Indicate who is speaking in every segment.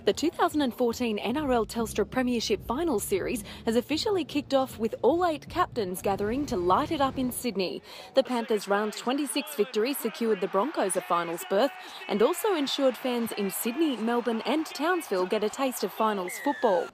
Speaker 1: The 2014 NRL Telstra Premiership Finals Series has officially kicked off with all 8 captains gathering to light it up in Sydney. The Panthers' round 26 victory secured the Broncos a finals berth and also ensured fans in Sydney, Melbourne and Townsville get a taste of finals football.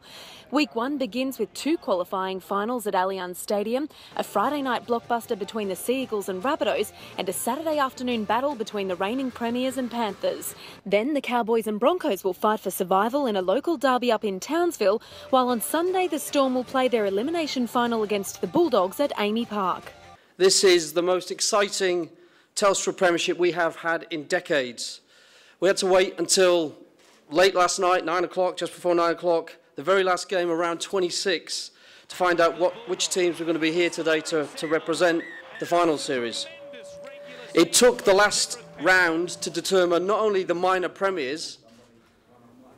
Speaker 1: Week 1 begins with 2 qualifying finals at LYON Stadium, a Friday night blockbuster between the Sea Eagles and Rabbitohs, and a Saturday afternoon battle between the reigning Premiers and Panthers. Then the Cowboys and Broncos will fight for survival in a local derby up in Townsville, while on Sunday the Storm will play their elimination final against the Bulldogs at Amy Park.
Speaker 2: This is the most exciting Telstra Premiership we have had in decades. We had to wait until late last night, 9 o'clock, just before 9 o'clock, the very last game around 26, to find out which teams were going to be here today to represent the final series. It took the last round to determine not only the minor premiers,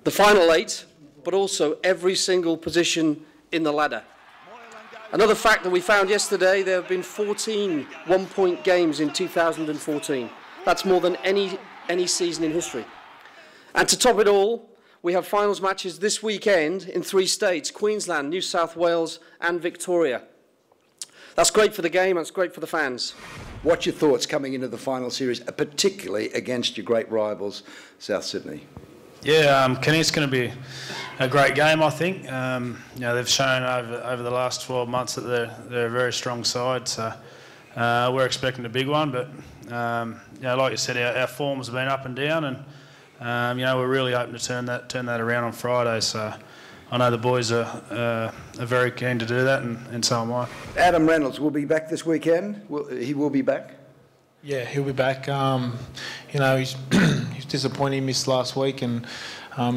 Speaker 2: the final 8, but also every single position in the ladder. Another fact that we found yesterday, there have been 14 one-point games in 2014. That's more than any season in history. And to top it all, we have finals matches this weekend in 3 states: Queensland, New South Wales and Victoria. That's great for the game, that's great for the fans.
Speaker 3: What's your thoughts coming into the final series, particularly against your great rivals, South Sydney?
Speaker 4: Yeah, Kenny, it's going to be a great game, I think. They've shown over the last 12 months that they're a very strong side, so we're expecting a big one. But like you said, our form's been up and down, and we're really hoping to turn that around on Friday. So I know the boys are very keen to do that, and so am I.
Speaker 3: Adam Reynolds will be back this weekend. He will be back.
Speaker 5: Yeah, he'll be back. He's disappointed he missed last week, and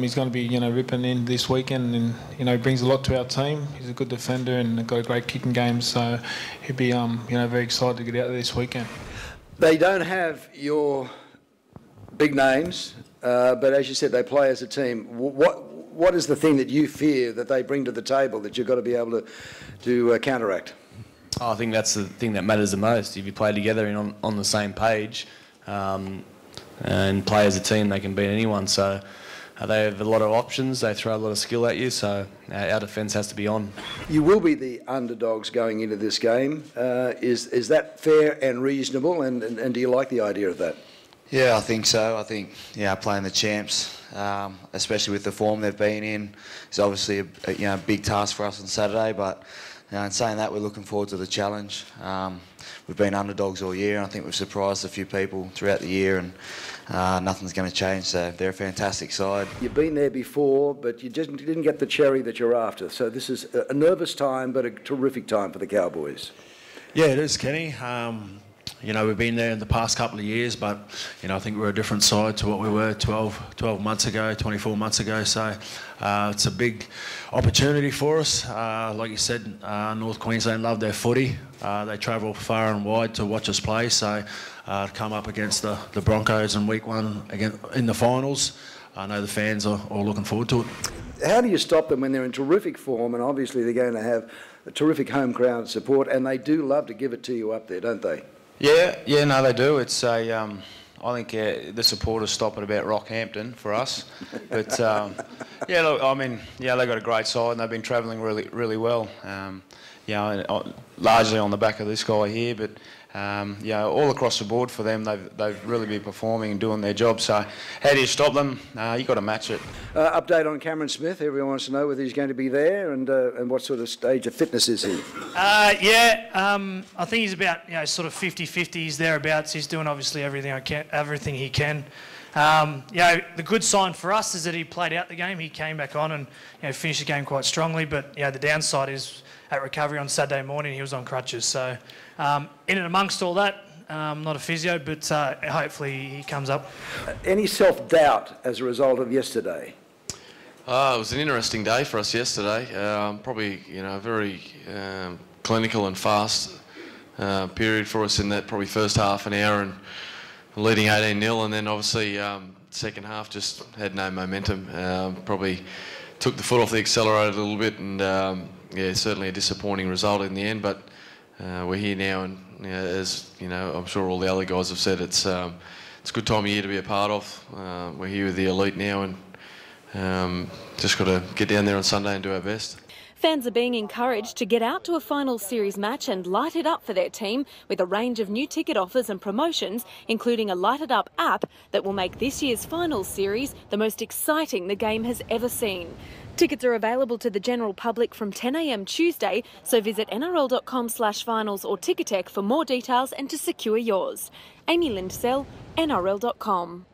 Speaker 5: he's going to be ripping in this weekend, and he brings a lot to our team. He's a good defender and got a great kicking game, so he'll be very excited to get out there this weekend.
Speaker 3: They don't have your big names, but as you said, they play as a team. What is the thing that you fear that they bring to the table that you've got to be able to counteract?
Speaker 6: I think that's the thing that matters the most. If you play together and on the same page and play as a team, they can beat anyone. So they have a lot of options. They throw a lot of skill at you, so our defence has to be on. You will be the underdogs going into this game. Is that fair and reasonable, and do you like the idea of that?
Speaker 7: Yeah, I think so. I think playing the champs, especially with the form they've been in, is obviously a big task for us on Saturday. But in saying that, we're looking forward to the challenge. We've been underdogs all year, and I think we've surprised a few people throughout the year, and nothing's going to change. So they're a fantastic side. You've been there before, but you just didn't get the cherry that you're after. So this is a nervous time, but a terrific time for the Cowboys.
Speaker 8: Yeah, it is, Kenny. We've been there in the past couple of years, but I think we're a different side to what we were 12 months ago, 24 months ago. So it's a big opportunity for us. Like you said, North Queensland love their footy. They travel far and wide to watch us play. So to come up against the Broncos in week 1 again in the finals, I know the fans are all looking forward to it.
Speaker 3: How do you stop them when they're in terrific form, and obviously they're going to have a terrific home crowd support, and they do love to give it to you up there, don't they?
Speaker 7: Yeah, no, they do. It's I think the supporters stop at about Rockhampton for us, but they've got a great side and they've been travelling really well. Largely on the back of this guy here, but all across the board for them, they've really been performing and doing their job. So how do you stop them? You've got to match it.
Speaker 3: Update on Cameron Smith. Everyone wants to know whether he's going to be there and what sort of stage of fitness is he?
Speaker 9: I think he's about sort of 50-50. He's thereabouts. He's doing obviously everything he can. The good sign for us is that he played out the game. He came back on and finished the game quite strongly. But the downside is at recovery on Saturday morning he was on crutches. So in and amongst all that, not a physio, but hopefully he comes up.
Speaker 3: Any self-doubt as a result of yesterday?
Speaker 10: It was an interesting day for us yesterday. Probably a very clinical and fast period for us in that probably first half an hour and leading 18-0, and then obviously second half just had no momentum. Probably took the foot off the accelerator a little bit, and certainly a disappointing result in the end. But we're here now, and as I'm sure all the other guys have said, it's a good time of year to be a part of. We're here with the elite now, and just got to get down there on Sunday and do our best.
Speaker 1: Fans are being encouraged to get out to a final series match and light it up for their team with a range of new ticket offers and promotions, including a lighted up app that will make this year's final series the most exciting the game has ever seen. Tickets are available to the general public from 10 a.m. Tuesday, so visit nrl.com/finals or Ticketek for more details and to secure yours. Amy Lindesell, NRL.com.